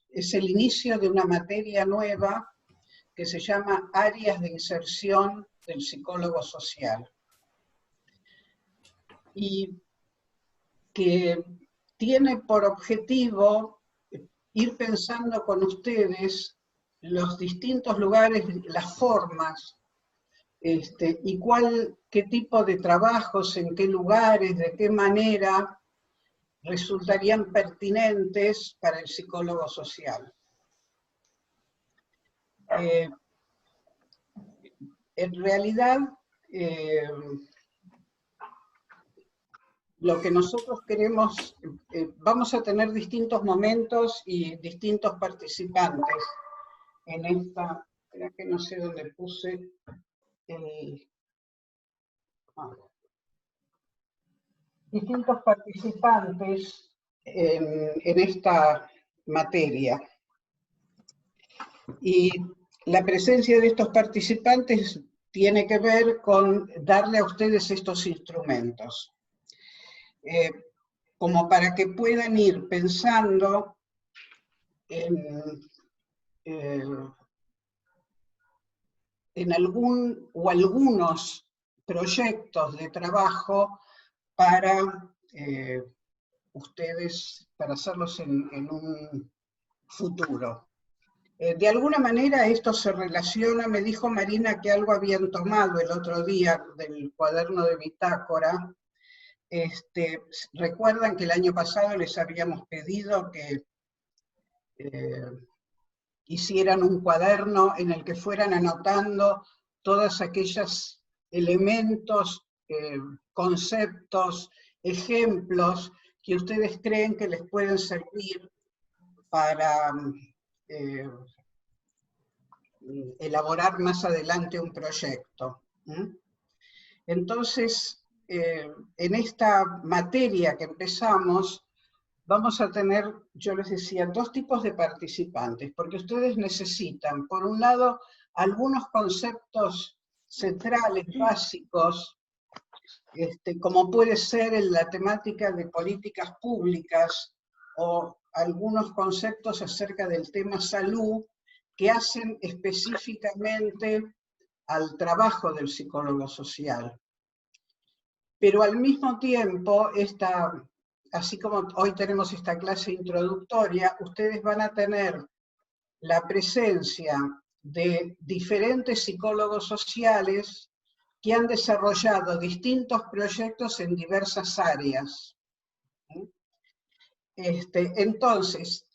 es el inicio de una materia nueva que se llama Áreas de Inserción del Psicólogo Social. Y que tiene por objetivo ir pensando con ustedes los distintos lugares, las formas, y qué tipo de trabajos, en qué lugares, de qué manera resultarían pertinentes para el psicólogo social. En realidad, lo que nosotros queremos, vamos a tener distintos momentos y distintos participantes en esta, espera que no sé dónde puse distintos participantes en esta materia. Y la presencia de estos participantes tiene que ver con darle a ustedes estos instrumentos, como para que puedan ir pensando en algún o algunos proyectos de trabajo para ustedes, para hacerlos en un futuro. De alguna manera esto se relaciona, me dijo Marina que algo habían tomado el otro día del cuaderno de bitácora. Recuerdan que el año pasado les habíamos pedido que hicieran un cuaderno en el que fueran anotando todos aquellos elementos, conceptos, ejemplos que ustedes creen que les pueden servir para elaborar más adelante un proyecto. Entonces, en esta materia que empezamos, vamos a tener, yo les decía, dos tipos de participantes, porque ustedes necesitan, por un lado, algunos conceptos centrales, básicos, como puede ser en la temática de políticas públicas, o algunos conceptos acerca del tema salud, que hacen específicamente al trabajo del psicólogo social. Pero al mismo tiempo, así como hoy tenemos esta clase introductoria, ustedes van a tener la presencia de diferentes psicólogos sociales que han desarrollado distintos proyectos en diversas áreas. Entonces,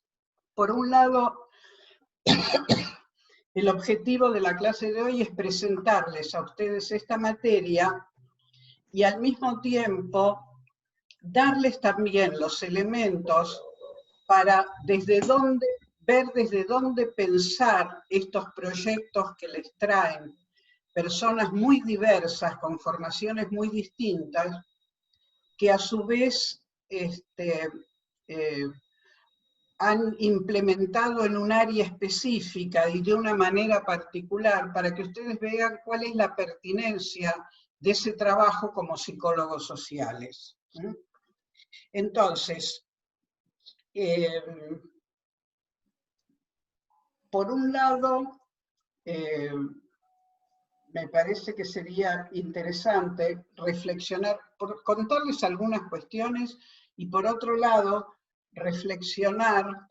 por un lado, el objetivo de la clase de hoy es presentarles a ustedes esta materia y al mismo tiempo darles también los elementos para ver desde dónde pensar estos proyectos que les traen personas muy diversas, con formaciones muy distintas, que a su vez han implementado en un área específica y de una manera particular, para que ustedes vean cuál es la pertinencia de ese trabajo como psicólogos sociales. Entonces, por un lado, me parece que sería interesante reflexionar, contarles algunas cuestiones, y por otro lado, reflexionar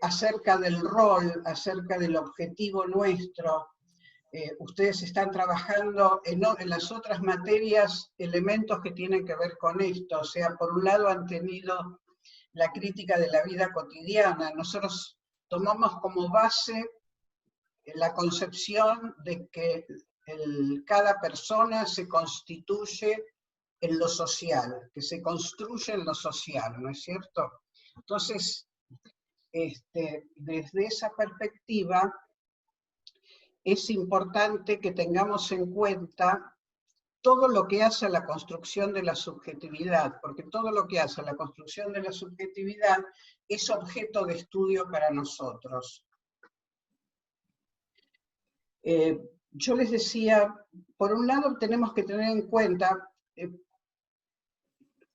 acerca del rol, acerca del objetivo nuestro. Ustedes están trabajando en las otras materias elementos que tienen que ver con esto, o sea, por un lado han tenido la crítica de la vida cotidiana. Nosotros tomamos como base la concepción de que cada persona se constituye en lo social, que se construye en lo social, ¿no es cierto? Entonces, desde esa perspectiva, es importante que tengamos en cuenta todo lo que hace a la construcción de la subjetividad, porque todo lo que hace a la construcción de la subjetividad es objeto de estudio para nosotros. Yo les decía, por un lado tenemos que tener en cuenta,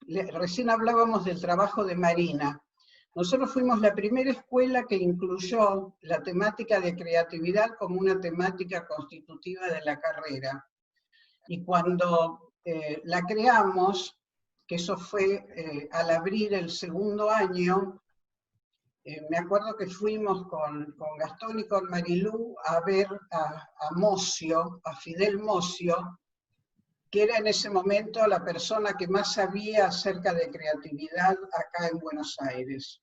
recién hablábamos del trabajo de Marina, Nosotros fuimos la primera escuela que incluyó la temática de creatividad como una temática constitutiva de la carrera. Y cuando la creamos, que eso fue al abrir el segundo año, me acuerdo que fuimos con Gastón y con Marilú a ver a Mocio, a Fidel Mocio, que era en ese momento la persona que más sabía acerca de creatividad acá en Buenos Aires.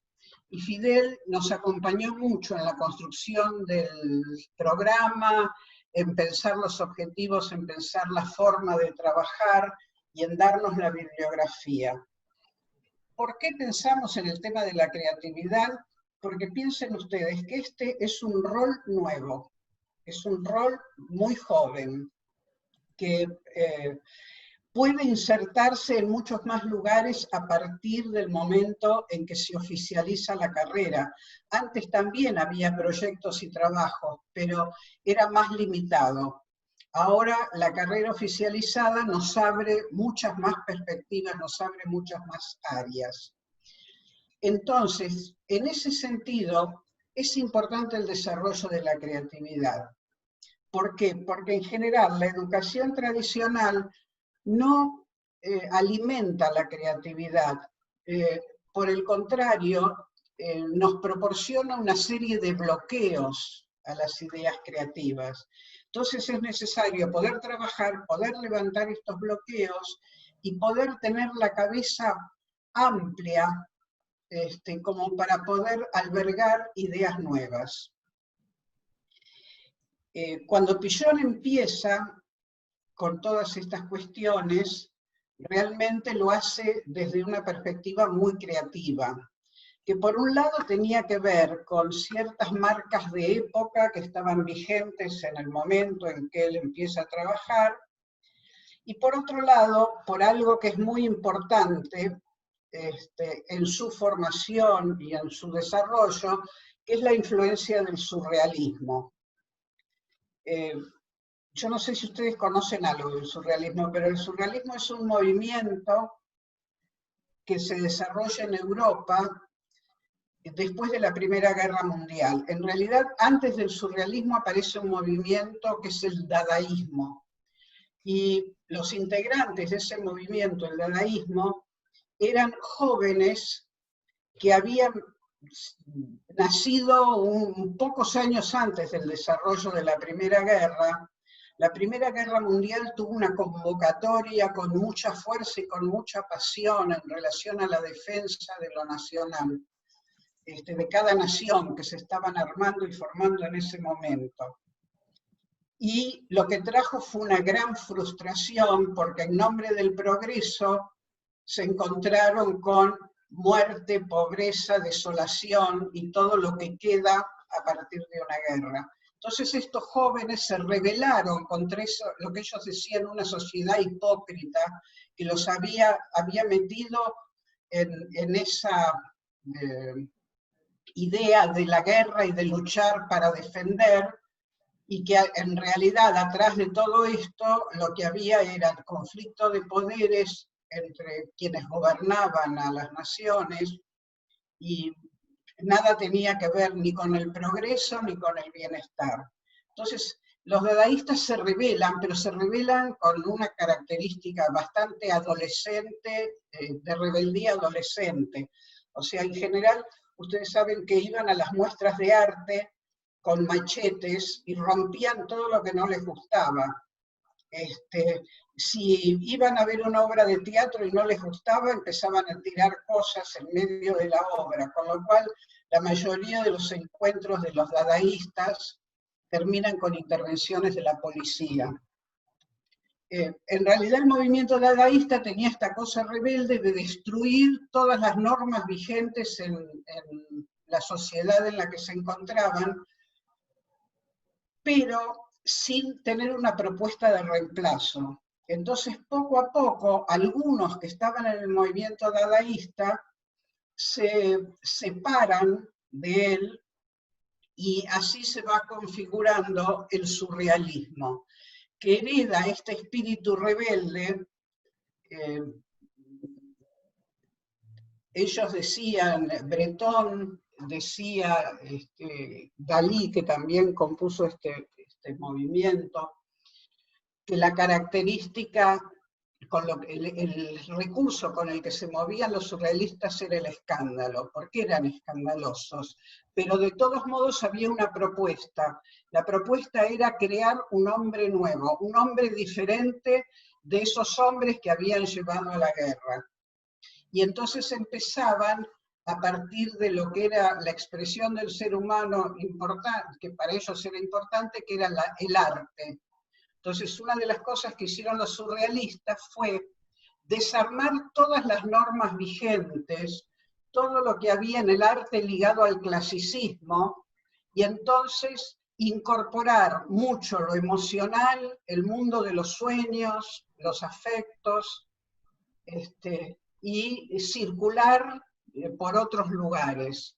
Y Fidel nos acompañó mucho en la construcción del programa, en pensar los objetivos, en pensar la forma de trabajar y en darnos la bibliografía. ¿Por qué pensamos en el tema de la creatividad? Porque piensen ustedes que este es un rol nuevo, es un rol muy joven, que puede insertarse en muchos más lugares a partir del momento en que se oficializa la carrera. Antes también había proyectos y trabajos, pero era más limitado. Ahora la carrera oficializada nos abre muchas más perspectivas, nos abre muchas más áreas. Entonces, en ese sentido, es importante el desarrollo de la creatividad. ¿Por qué? Porque en general la educación tradicional no alimenta la creatividad. Por el contrario, nos proporciona una serie de bloqueos a las ideas creativas. Entonces es necesario poder trabajar, poder levantar estos bloqueos y poder tener la cabeza amplia como para poder albergar ideas nuevas. Cuando Pillon empieza con todas estas cuestiones, realmente lo hace desde una perspectiva muy creativa, que por un lado tenía que ver con ciertas marcas de época que estaban vigentes en el momento en que él empieza a trabajar, y por otro lado, por algo que es muy importante en su formación y en su desarrollo, que es la influencia del surrealismo. Yo no sé si ustedes conocen algo del surrealismo, pero el surrealismo es un movimiento que se desarrolla en Europa después de la Primera Guerra Mundial. En realidad, antes del surrealismo aparece un movimiento que es el dadaísmo. Y los integrantes de ese movimiento, el dadaísmo, eran jóvenes que habían nacido pocos años antes del desarrollo de la Primera Guerra. La Primera Guerra Mundial tuvo una convocatoria con mucha fuerza y con mucha pasión en relación a la defensa de lo nacional, de cada nación que se estaban armando y formando en ese momento. Y lo que trajo fue una gran frustración porque en nombre del progreso se encontraron con muerte, pobreza, desolación y todo lo que queda a partir de una guerra. Entonces estos jóvenes se rebelaron contra eso, lo que ellos decían, una sociedad hipócrita que los había metido en esa idea de la guerra y de luchar para defender, y que en realidad atrás de todo esto lo que había era el conflicto de poderes entre quienes gobernaban a las naciones, y nada tenía que ver ni con el progreso ni con el bienestar. Entonces, los dadaístas se rebelan, pero se rebelan con una característica bastante adolescente, de rebeldía adolescente. O sea, en general, ustedes saben que iban a las muestras de arte con machetes y rompían todo lo que no les gustaba. Si iban a ver una obra de teatro y no les gustaba, empezaban a tirar cosas en medio de la obra, con lo cual la mayoría de los encuentros de los dadaístas terminan con intervenciones de la policía. En realidad el movimiento dadaísta tenía esta cosa rebelde de destruir todas las normas vigentes en la sociedad en la que se encontraban, pero sin tener una propuesta de reemplazo. Entonces, poco a poco, algunos que estaban en el movimiento dadaísta se separan de él y así se va configurando el surrealismo, que hereda este espíritu rebelde ellos decían, Breton decía, Dalí, que también compuso este movimiento, que la característica, el recurso con el que se movían los surrealistas era el escándalo, porque eran escandalosos, pero de todos modos había una propuesta. La propuesta era crear un hombre nuevo, un hombre diferente de esos hombres que habían llevado a la guerra. Y entonces empezaban, a partir de lo que era la expresión del ser humano importante, que para ellos era importante, que era el arte. Entonces, una de las cosas que hicieron los surrealistas fue desarmar todas las normas vigentes, todo lo que había en el arte ligado al clasicismo, y entonces incorporar mucho lo emocional, el mundo de los sueños, los afectos, y circular por otros lugares.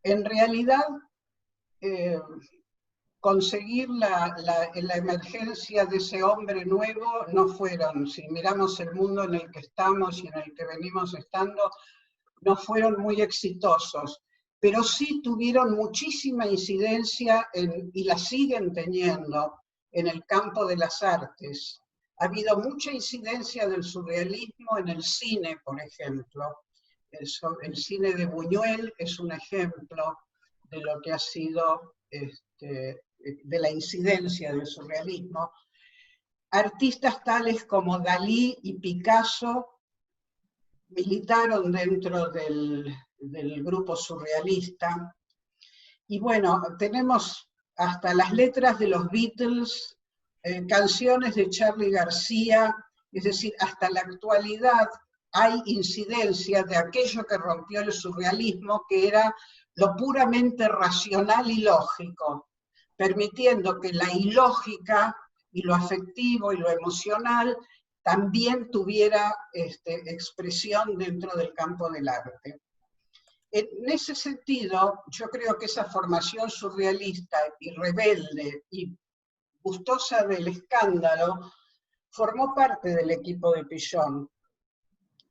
En realidad, conseguir la emergencia de ese hombre nuevo no fueron, si miramos el mundo en el que estamos y en el que venimos estando, no fueron muy exitosos, pero sí tuvieron muchísima incidencia y la siguen teniendo en el campo de las artes. Ha habido mucha incidencia del surrealismo en el cine, por ejemplo. El cine de Buñuel es un ejemplo de lo que ha sido de la incidencia del surrealismo. Artistas tales como Dalí y Picasso militaron dentro del grupo surrealista. Y bueno, tenemos hasta las letras de los Beatles, canciones de Charly García, es decir, hasta la actualidad hay incidencia de aquello que rompió el surrealismo, que era lo puramente racional y lógico, permitiendo que la ilógica y lo afectivo y lo emocional también tuviera expresión dentro del campo del arte. En ese sentido, yo creo que esa formación surrealista y rebelde y gustosa del escándalo formó parte del equipo de Pillon,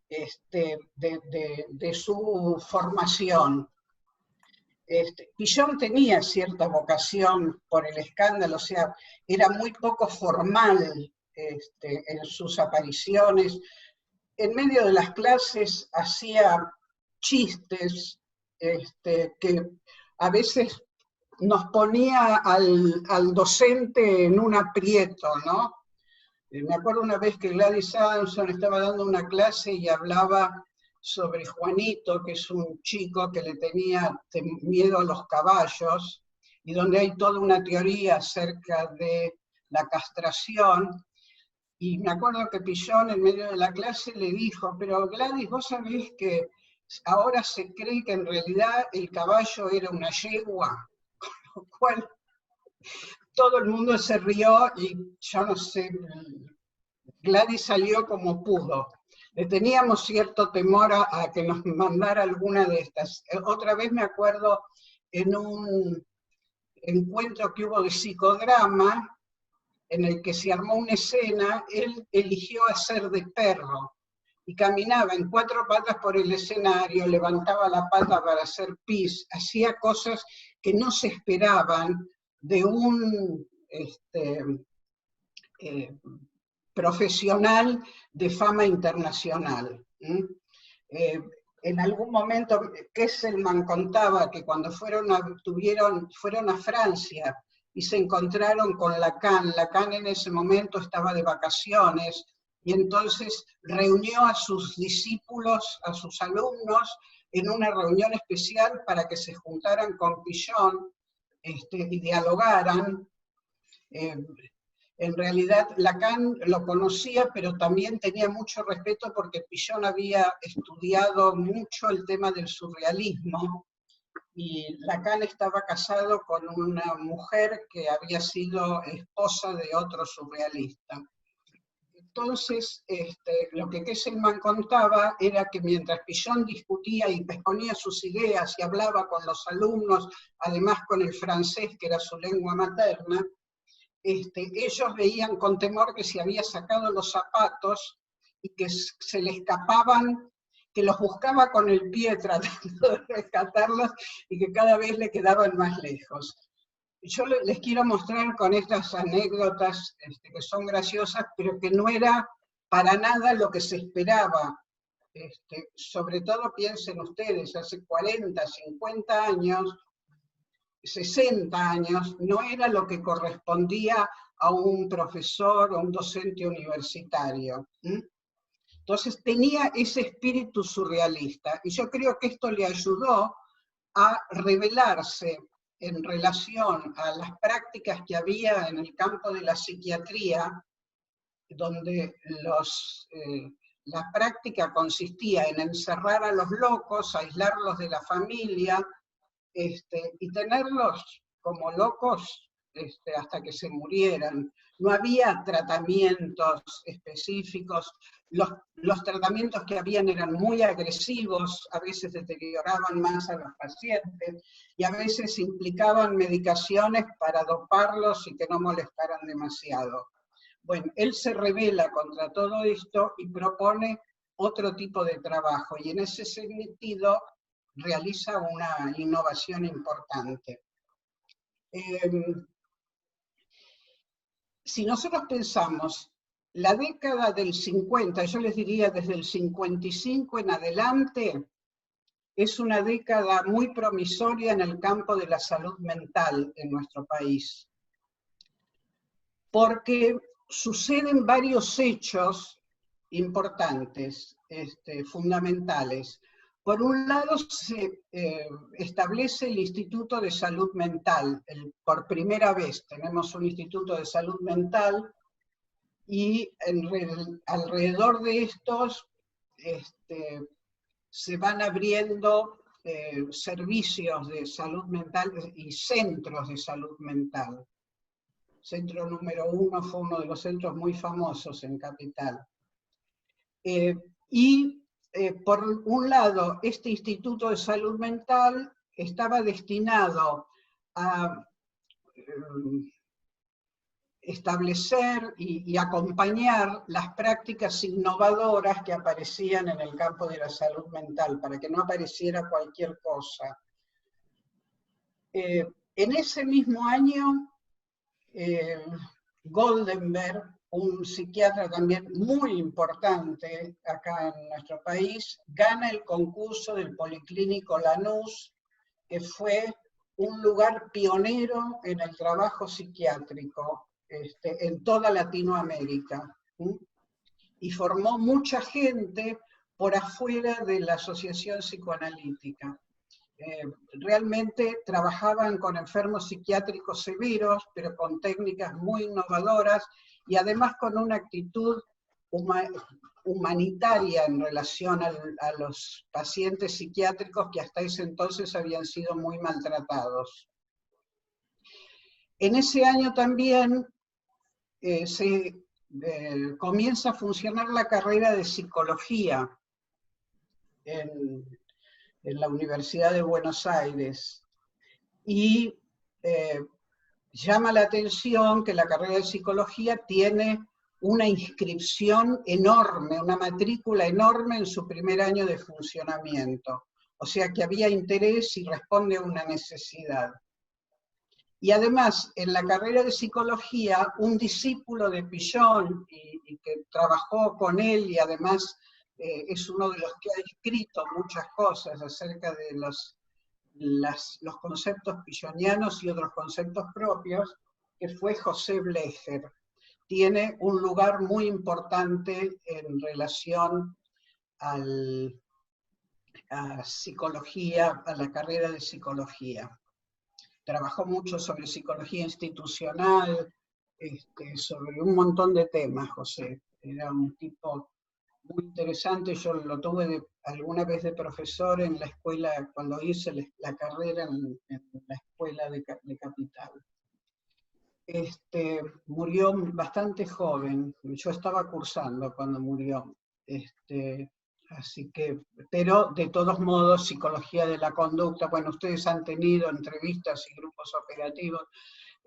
de su formación. Pillon tenía cierta vocación por el escándalo, o sea, era muy poco formal en sus apariciones. En medio de las clases hacía chistes que a veces nos ponía al docente en un aprieto, ¿no? Me acuerdo una vez que Gladys Adamson estaba dando una clase y hablaba sobre Juanito, que es un chico que le tenía miedo a los caballos, y donde hay toda una teoría acerca de la castración. Y me acuerdo que Pillon en medio de la clase le dijo, pero Gladys, vos sabés que ahora se cree que en realidad el caballo era una yegua, con lo cual todo el mundo se rió y yo no sé, Gladys salió como pudo. Le teníamos cierto temor a que nos mandara alguna de estas. Otra vez me acuerdo en un encuentro que hubo de psicodrama, en el que se armó una escena, él eligió hacer de perro y caminaba en 4 patas por el escenario, levantaba la pata para hacer pis, hacía cosas que no se esperaban de un profesional de fama internacional. En algún momento Kesselman contaba que cuando fueron a Francia y se encontraron con Lacan en ese momento estaba de vacaciones, y entonces reunió a sus discípulos, a sus alumnos, en una reunión especial para que se juntaran con Pillon y dialogaran. En realidad Lacan lo conocía, pero también tenía mucho respeto porque Pillon había estudiado mucho el tema del surrealismo, y Lacan estaba casado con una mujer que había sido esposa de otro surrealista. Entonces, lo que Kesselman contaba era que mientras Pillon discutía y exponía sus ideas y hablaba con los alumnos, además con el francés, que era su lengua materna, ellos veían con temor que se había sacado los zapatos y que se le escapaban que los buscaba con el pie tratando de rescatarlos y que cada vez le quedaban más lejos. Yo les quiero mostrar con estas anécdotas que son graciosas, pero que no era para nada lo que se esperaba. Sobre todo piensen ustedes, hace 40, 50 años, 60 años, no era lo que correspondía a un profesor o un docente universitario. Entonces tenía ese espíritu surrealista, y yo creo que esto le ayudó a revelarse en relación a las prácticas que había en el campo de la psiquiatría, donde la práctica consistía en encerrar a los locos, aislarlos de la familia, y tenerlos como locos hasta que se murieran. No había tratamientos específicos, los tratamientos que habían eran muy agresivos, a veces deterioraban más a los pacientes, y a veces implicaban medicaciones para doparlos y que no molestaran demasiado. Bueno, él se rebela contra todo esto y propone otro tipo de trabajo, y en ese sentido realiza una innovación importante. Si nosotros pensamos la década del 50, yo les diría desde el 55 en adelante, es una década muy promisoria en el campo de la salud mental en nuestro país, porque suceden varios hechos importantes, fundamentales. Por un lado, se establece el Instituto de Salud Mental. Por primera vez tenemos un Instituto de Salud Mental, y alrededor de estos se van abriendo servicios de salud mental y centros de salud mental. Centro número 1 fue uno de los centros muy famosos en Capital. Por un lado, este Instituto de Salud Mental estaba destinado a establecer y acompañar las prácticas innovadoras que aparecían en el campo de la salud mental, para que no apareciera cualquier cosa. En ese mismo año, Goldenberg, un psiquiatra también muy importante acá en nuestro país, gana el concurso del Policlínico Lanús, que fue un lugar pionero en el trabajo psiquiátrico en toda Latinoamérica, y formó mucha gente por afuera de la Asociación Psicoanalítica. Realmente trabajaban con enfermos psiquiátricos severos, pero con técnicas muy innovadoras, y además con una actitud humanitaria en relación a los pacientes psiquiátricos que hasta ese entonces habían sido muy maltratados. En ese año también comienza a funcionar la carrera de psicología en la Universidad de Buenos Aires, y llama la atención que la carrera de psicología tiene una inscripción enorme, una matrícula enorme en su primer año de funcionamiento, o sea que había interés y responde a una necesidad. Y además, en la carrera de psicología, un discípulo de Pillon, y que trabajó con él, y además es uno de los que ha escrito muchas cosas acerca de los conceptos pillonianos y otros conceptos propios, que fue José Blecher. Tiene un lugar muy importante en relación a psicología, a la carrera de psicología. Trabajó mucho sobre psicología institucional, sobre un montón de temas, José. Era un tipo muy interesante. Yo lo tuve alguna vez de profesor en la escuela, cuando hice la carrera en la escuela de Capital. Murió bastante joven, yo estaba cursando cuando murió. Así que, pero de todos modos, psicología de la conducta, bueno, ustedes han tenido entrevistas y grupos operativos,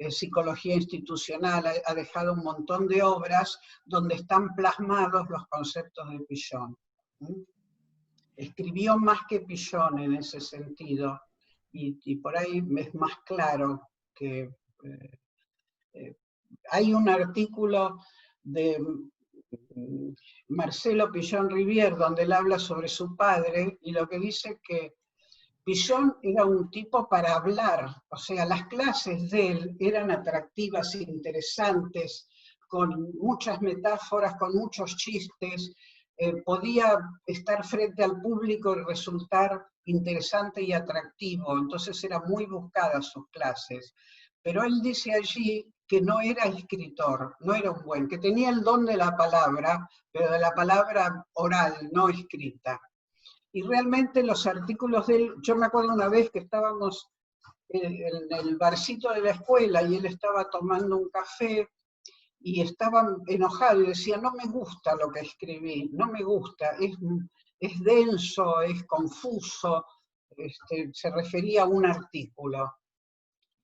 psicología institucional, ha dejado un montón de obras donde están plasmados los conceptos de Pillon. escribió más que Pillon en ese sentido, y por ahí es más claro que hay un artículo de Marcelo Pillon Rivière donde él habla sobre su padre, y lo que dice que Pillon era un tipo para hablar, o sea, las clases de él eran atractivas, interesantes, con muchas metáforas, con muchos chistes, podía estar frente al público y resultar interesante y atractivo, entonces eran muy buscadas sus clases. Pero él dice allí que no era escritor, no era un buen, que tenía el don de la palabra, pero de la palabra oral, no escrita. Y realmente los artículos de él, yo me acuerdo una vez que estábamos en el barcito de la escuela y él estaba tomando un café y estaba enojado y decía, no me gusta lo que escribí, no me gusta, es denso, es confuso, se refería a un artículo.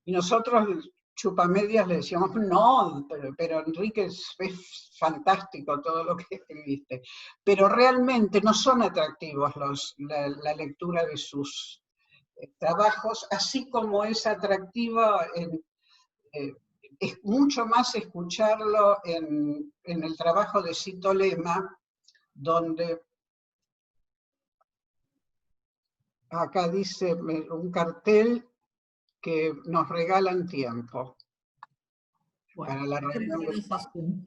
Y nosotros, chupamedias, le decíamos, no, pero Enrique, es fantástico todo lo que escribiste. Pero realmente no son atractivos la lectura de sus trabajos, así como es atractiva, es mucho más escucharlo en el trabajo de Cito Lema, donde acá dice un cartel que nos regalan tiempo. Bueno, para la reunión agradecidos a Zoom.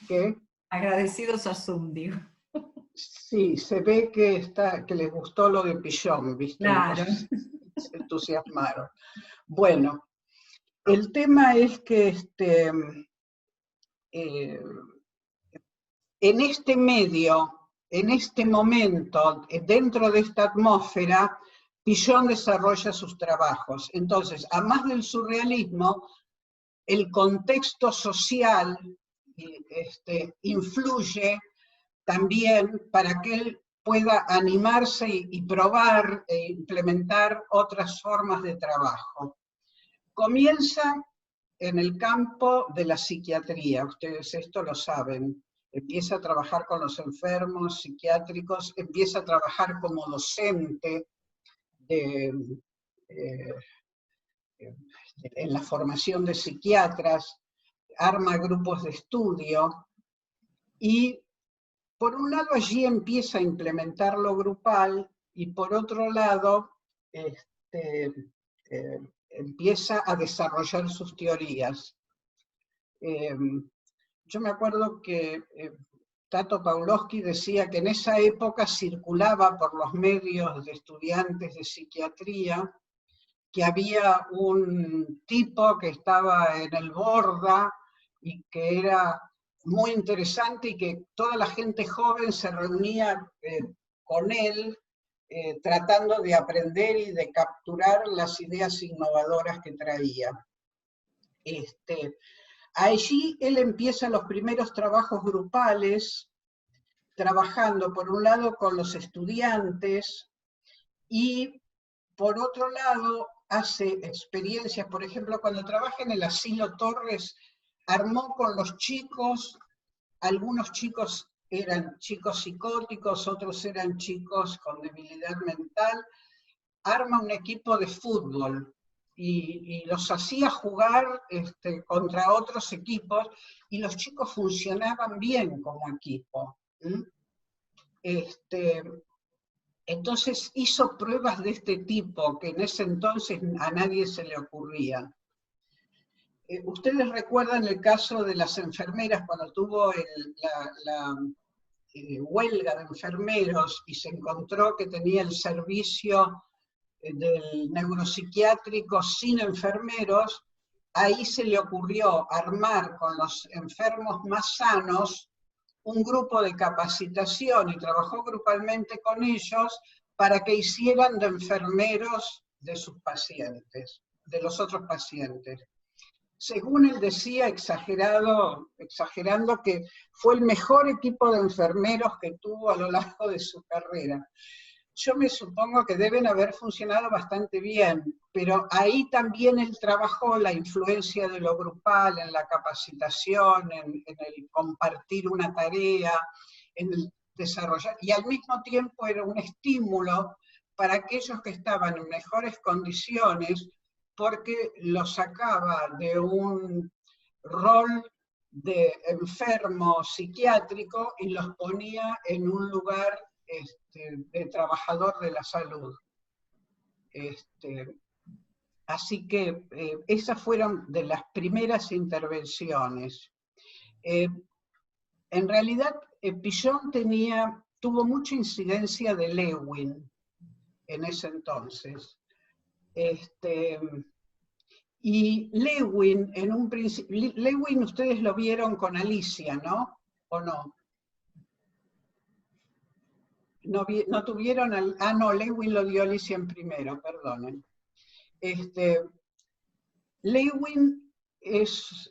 ¿Qué? Agradecidos a Zoom, digo. Sí, se ve que les gustó lo de Pillon, ¿viste? Claro. Entonces, se entusiasmaron. Bueno, el tema es que en este medio, en este momento, dentro de esta atmósfera, Pillon desarrolla sus trabajos. Entonces, además del surrealismo, el contexto social influye también para que él pueda animarse y probar e implementar otras formas de trabajo. Comienza en el campo de la psiquiatría, ustedes esto lo saben, empieza a trabajar con los enfermos psiquiátricos, empieza a trabajar como docente en la formación de psiquiatras, arma grupos de estudio, y por un lado allí empieza a implementar lo grupal, y por otro lado empieza a desarrollar sus teorías. Yo me acuerdo que Tato Pawlowski decía que en esa época circulaba por los medios de estudiantes de psiquiatría que había un tipo que estaba en el Borda y que era muy interesante y que toda la gente joven se reunía con él tratando de aprender y de capturar las ideas innovadoras que traía. Allí él empieza los primeros trabajos grupales, trabajando por un lado con los estudiantes y por otro lado hace experiencias, por ejemplo, cuando trabaja en el Asilo Torres, armó con los chicos, algunos chicos eran chicos psicóticos, otros eran chicos con debilidad mental, arma un equipo de fútbol y los hacía jugar contra otros equipos y los chicos funcionaban bien como equipo. Entonces hizo pruebas de este tipo que en ese entonces a nadie se le ocurría. Ustedes recuerdan el caso de las enfermeras cuando tuvo la huelga de enfermeros y se encontró que tenía el servicio del neuropsiquiátrico sin enfermeros. Ahí se le ocurrió armar con los enfermos más sanos un grupo de capacitación y trabajó grupalmente con ellos para que hicieran de enfermeros de sus pacientes, de los otros pacientes. Según él decía, exagerando que fue el mejor equipo de enfermeros que tuvo a lo largo de su carrera. Yo me supongo que deben haber funcionado bastante bien, pero ahí también él trabajó la influencia de lo grupal, en la capacitación, en el compartir una tarea, en el desarrollar, y al mismo tiempo era un estímulo para aquellos que estaban en mejores condiciones, porque los sacaba de un rol de enfermo psiquiátrico y los ponía en un lugar de trabajador de la salud. Así que esas fueron de las primeras intervenciones. En realidad, Pillon tuvo mucha incidencia de Lewin en ese entonces. Y Lewin, en un principio, Lewin ustedes lo vieron con Alicia, ¿no? ¿O no? No tuvieron, no, Lewin lo dio Alicia en primero, perdonen. Lewin es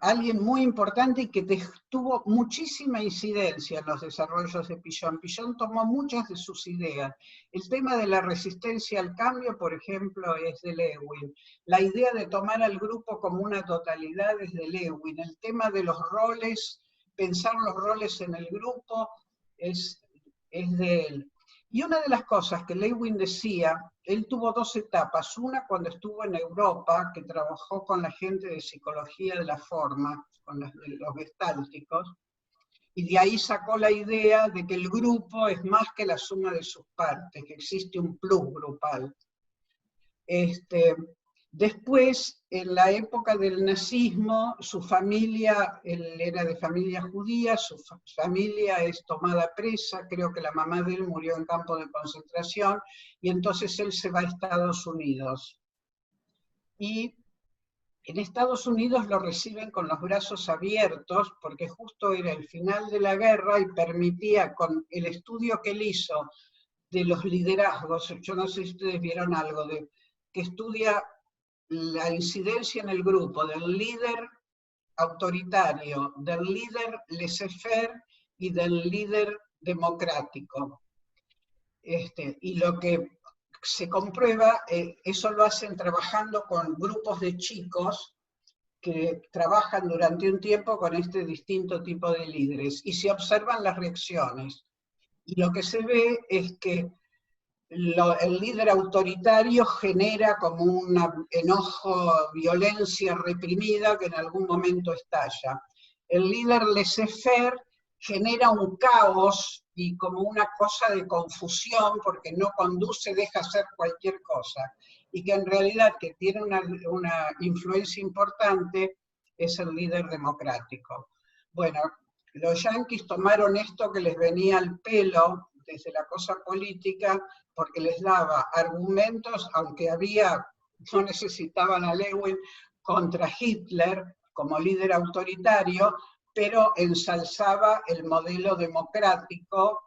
alguien muy importante y que tuvo muchísima incidencia en los desarrollos de Pillon. Pillon tomó muchas de sus ideas. El tema de la resistencia al cambio, por ejemplo, es de Lewin. La idea de tomar al grupo como una totalidad es de Lewin. El tema de los roles, pensar los roles en el grupo, es de él. Y una de las cosas que Lewin decía, él tuvo dos etapas, una cuando estuvo en Europa, que trabajó con la gente de psicología de la forma, con los gestálticos, y de ahí sacó la idea de que el grupo es más que la suma de sus partes, que existe un plus grupal. Después, en la época del nazismo, su familia, él era de familia judía, su familia es tomada presa, creo que la mamá de él murió en campo de concentración, y entonces él se va a Estados Unidos. Y en Estados Unidos lo reciben con los brazos abiertos, porque justo era el final de la guerra y permitía, con el estudio que él hizo de los liderazgos, yo no sé si ustedes vieron algo, que estudia la incidencia en el grupo del líder autoritario, del líder laissez-faire y del líder democrático. Y lo que se comprueba, eso lo hacen trabajando con grupos de chicos que trabajan durante un tiempo con este distinto tipo de líderes, y se observan las reacciones. Y lo que se ve es que el líder autoritario genera como un enojo, violencia reprimida que en algún momento estalla. El líder laissez-faire genera un caos y como una cosa de confusión porque no conduce, deja hacer cualquier cosa. Y que en realidad que tiene una influencia importante es el líder democrático. Bueno, los yanquis tomaron esto que les venía al pelo desde la cosa política, porque les daba argumentos, aunque no necesitaban a Lewin, contra Hitler como líder autoritario, pero ensalzaba el modelo democrático.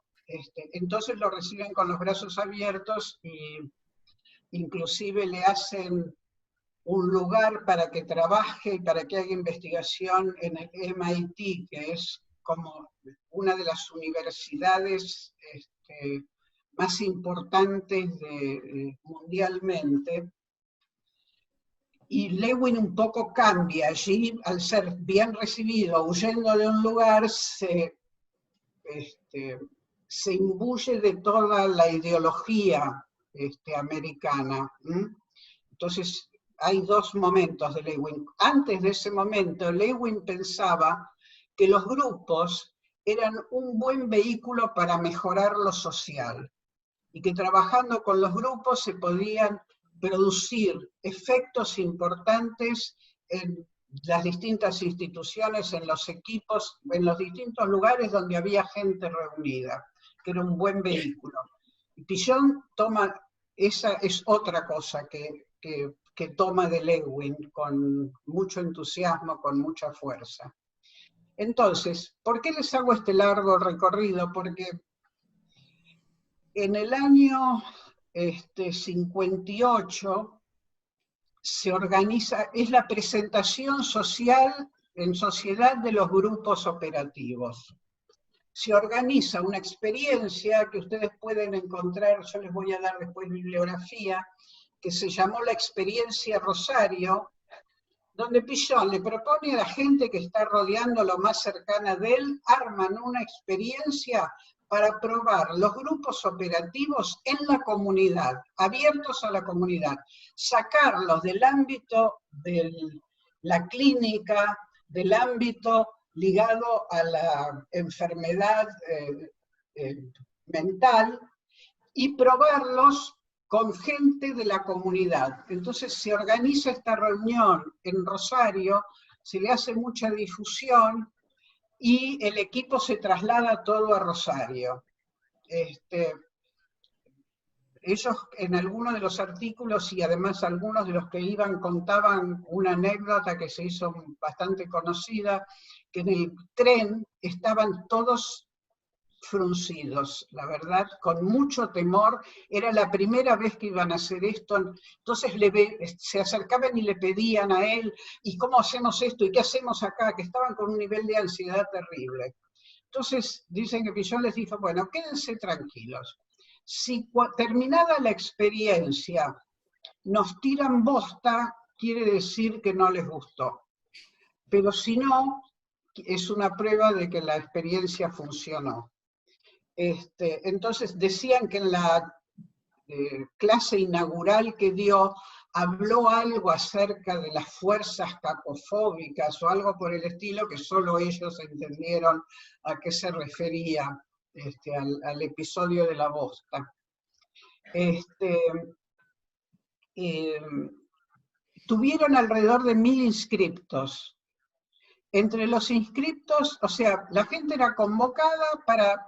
Entonces lo reciben con los brazos abiertos e inclusive le hacen un lugar para que trabaje y para que haga investigación en el MIT, que es como una de las universidades más importantes mundialmente. Y Lewin un poco cambia allí, al ser bien recibido, huyendo de un lugar, se imbuye de toda la ideología americana. Entonces, hay dos momentos de Lewin. Antes de ese momento, Lewin pensaba que los grupos eran un buen vehículo para mejorar lo social, y que trabajando con los grupos se podían producir efectos importantes en las distintas instituciones, en los equipos, en los distintos lugares donde había gente reunida, que era un buen vehículo. Y Pillon toma, esa es otra cosa que toma de Lewin con mucho entusiasmo, con mucha fuerza. Entonces, ¿por qué les hago este largo recorrido? Porque en el año 58 se organiza, es la presentación social en sociedad de los grupos operativos. Se organiza una experiencia que ustedes pueden encontrar, yo les voy a dar después bibliografía, que se llamó la experiencia Rosario, donde Pillon le propone a la gente que está rodeando lo más cercana de él, arman una experiencia para probar los grupos operativos en la comunidad, abiertos a la comunidad, sacarlos del ámbito de la clínica, del ámbito ligado a la enfermedad mental, y probarlos con gente de la comunidad. Entonces se organiza esta reunión en Rosario, se le hace mucha difusión, y el equipo se traslada todo a Rosario. Ellos en algunos de los artículos, y además algunos de los que iban, contaban una anécdota que se hizo bastante conocida, que en el tren estaban todos fruncidos, la verdad, con mucho temor. Era la primera vez que iban a hacer esto, entonces se acercaban y le pedían a él, ¿y cómo hacemos esto? ¿Y qué hacemos acá? Que estaban con un nivel de ansiedad terrible. Entonces dicen que Pillon les dijo, bueno, quédense tranquilos. Si terminada la experiencia nos tiran bosta, quiere decir que no les gustó. Pero si no, es una prueba de que la experiencia funcionó. Entonces decían que en la clase inaugural que dio, habló algo acerca de las fuerzas cacofóbicas o algo por el estilo, que solo ellos entendieron a qué se refería al episodio de la bosta. Tuvieron alrededor de 1000 inscriptos. Entre los inscriptos, o sea, la gente era convocada para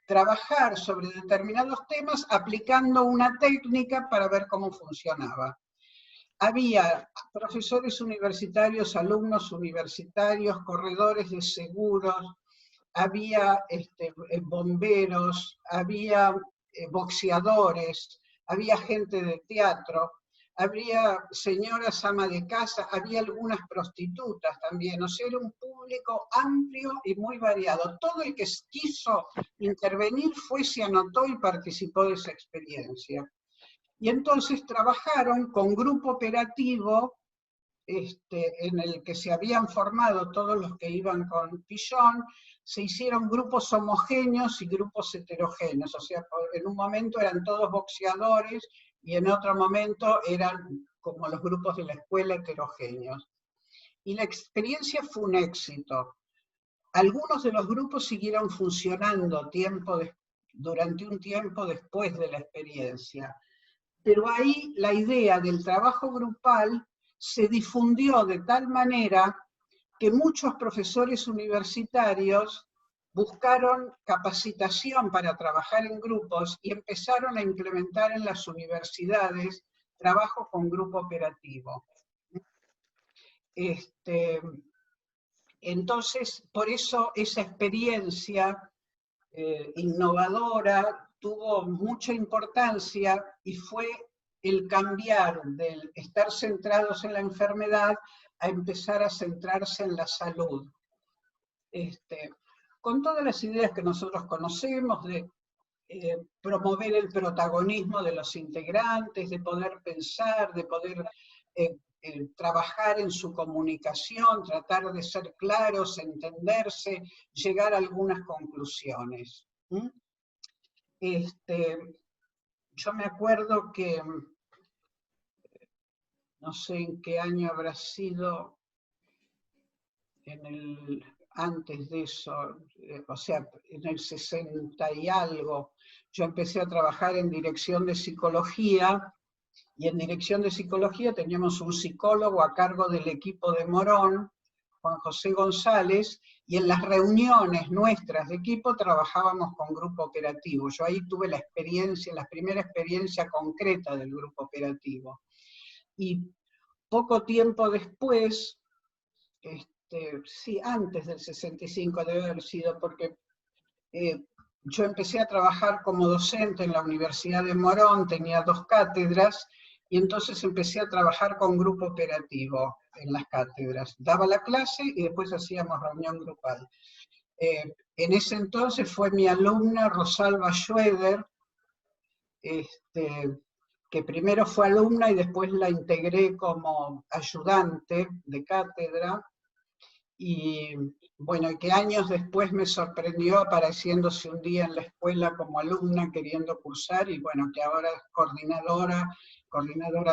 trabajar sobre determinados temas aplicando una técnica para ver cómo funcionaba. Había profesores universitarios, alumnos universitarios, corredores de seguros, había bomberos, había boxeadores, había gente de teatro, había señoras ama de casa, había algunas prostitutas también, o sea, era un público amplio y muy variado. Todo el que quiso intervenir se anotó y participó de esa experiencia. Y entonces trabajaron con grupo operativo, en el que se habían formado todos los que iban con Pillon. Se hicieron grupos homogéneos y grupos heterogéneos, o sea, en un momento eran todos boxeadores y en otro momento eran como los grupos de la escuela heterogéneos. Y la experiencia fue un éxito. Algunos de los grupos siguieron funcionando durante un tiempo después de la experiencia, pero ahí la idea del trabajo grupal se difundió de tal manera que muchos profesores universitarios buscaron capacitación para trabajar en grupos y empezaron a implementar en las universidades trabajo con grupo operativo. Entonces, por eso esa experiencia innovadora tuvo mucha importancia y fue el cambiar del estar centrados en la enfermedad a empezar a centrarse en la salud. Con todas las ideas que nosotros conocemos de promover el protagonismo de los integrantes, de poder pensar, de poder trabajar en su comunicación, tratar de ser claros, entenderse, llegar a algunas conclusiones. Yo me acuerdo que, no sé en qué año habrá sido, antes de eso, o sea, en el 60 y algo, yo empecé a trabajar en dirección de psicología, y en dirección de psicología teníamos un psicólogo a cargo del equipo de Morón, Juan José González, y en las reuniones nuestras de equipo trabajábamos con grupo operativo. Yo ahí tuve la primera experiencia concreta del grupo operativo. Y poco tiempo después, sí, antes del 65 debe haber sido, porque yo empecé a trabajar como docente en la Universidad de Morón, tenía 2 cátedras, y entonces empecé a trabajar con grupo operativo en las cátedras. Daba la clase y después hacíamos reunión grupal. En ese entonces fue mi alumna Rosalba Schroeder, que primero fue alumna y después la integré como ayudante de cátedra. y bueno, y que años después me sorprendió apareciéndose un día en la escuela como alumna queriendo cursar, y bueno, que ahora es coordinadora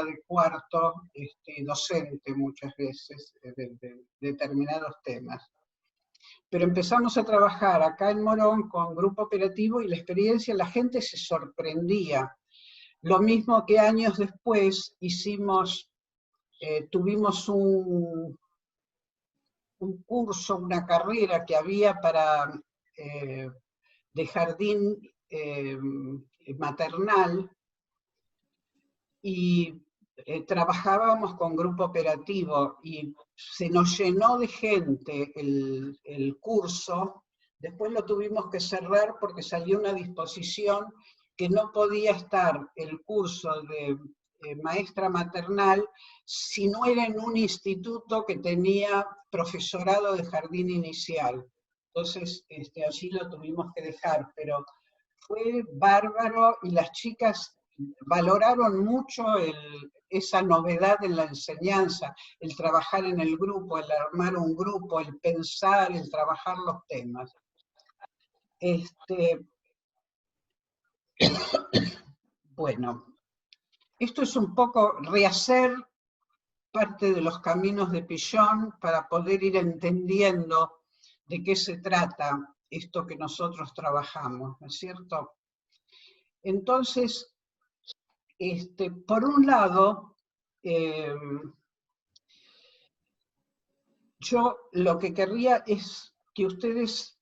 de cuarto, docente muchas veces de determinados temas. Pero empezamos a trabajar acá en Morón con grupo operativo y la experiencia, la gente se sorprendía. Lo mismo que años después tuvimos un curso, una carrera que había de jardín maternal, y trabajábamos con grupo operativo y se nos llenó de gente el curso. Después lo tuvimos que cerrar porque salió una disposición que no podía estar el curso de maestra maternal si no era en un instituto que tenía profesorado de jardín inicial. Entonces, allí lo tuvimos que dejar, pero fue bárbaro y las chicas valoraron mucho esa novedad en la enseñanza, el trabajar en el grupo, el armar un grupo, el pensar, el trabajar los temas. Bueno, esto es un poco rehacer parte de los caminos de Pillón para poder ir entendiendo de qué se trata esto que nosotros trabajamos, ¿no es cierto? Entonces, por un lado, yo lo que querría es que ustedes,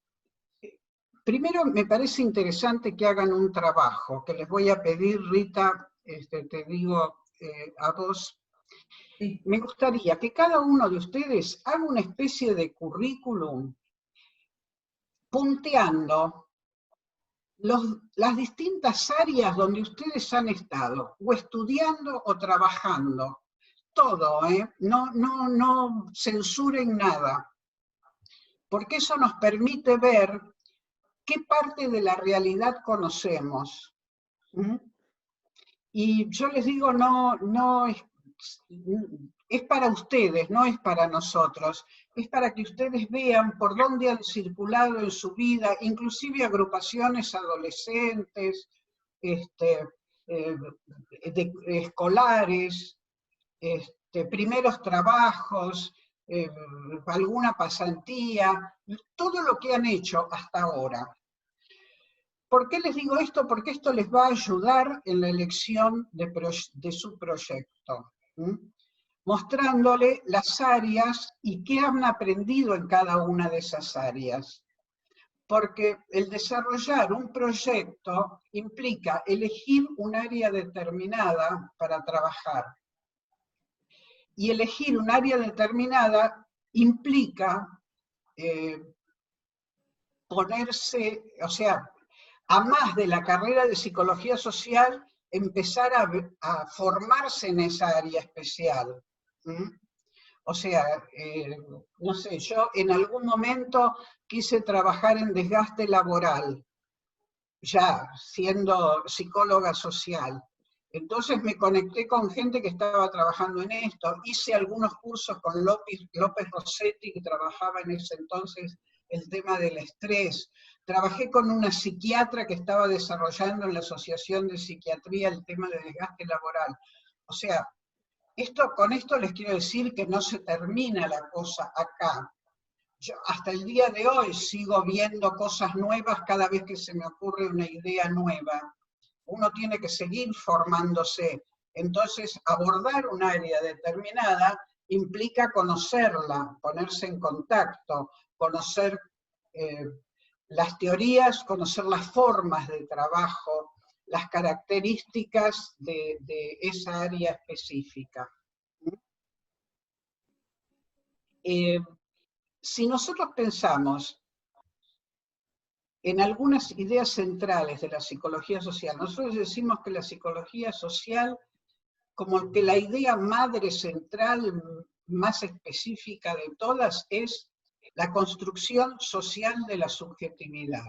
primero me parece interesante que hagan un trabajo, que les voy a pedir, Rita, te digo a vos, Sí. me gustaría que cada uno de ustedes haga una especie de currículum punteando las distintas áreas donde ustedes han estado, o estudiando o trabajando. Todo, no censuren nada, porque eso nos permite ver qué parte de la realidad conocemos. Y yo les digo, no es para ustedes, no es para nosotros, es para que ustedes vean por dónde han circulado en su vida, inclusive agrupaciones adolescentes, escolares, primeros trabajos, alguna pasantía, todo lo que han hecho hasta ahora. ¿Por qué les digo esto? Porque esto les va a ayudar en la elección de su proyecto, mostrándole las áreas y qué han aprendido en cada una de esas áreas. Porque el desarrollar un proyecto implica elegir un área determinada para trabajar. Y elegir un área determinada implica ponerse, o sea, a más de la carrera de psicología social, empezar a formarse en esa área especial. O sea, no sé, yo en algún momento quise trabajar en desgaste laboral, ya siendo psicóloga social. Entonces me conecté con gente que estaba trabajando en esto, hice algunos cursos con López Rossetti, que trabajaba en ese entonces el tema del estrés. Trabajé con una psiquiatra que estaba desarrollando en la Asociación de Psiquiatría el tema de desgaste laboral. O sea, con esto les quiero decir que no se termina la cosa acá. Yo hasta el día de hoy sigo viendo cosas nuevas cada vez que se me ocurre una idea nueva. Uno tiene que seguir formándose. Entonces, abordar un área determinada implica conocerla, ponerse en contacto, conocer las teorías, conocer las formas de trabajo, las características de esa área específica. Si nosotros pensamos en algunas ideas centrales de la psicología social, nosotros decimos que la psicología social, como que la idea madre central más específica de todas, es la construcción social de la subjetividad.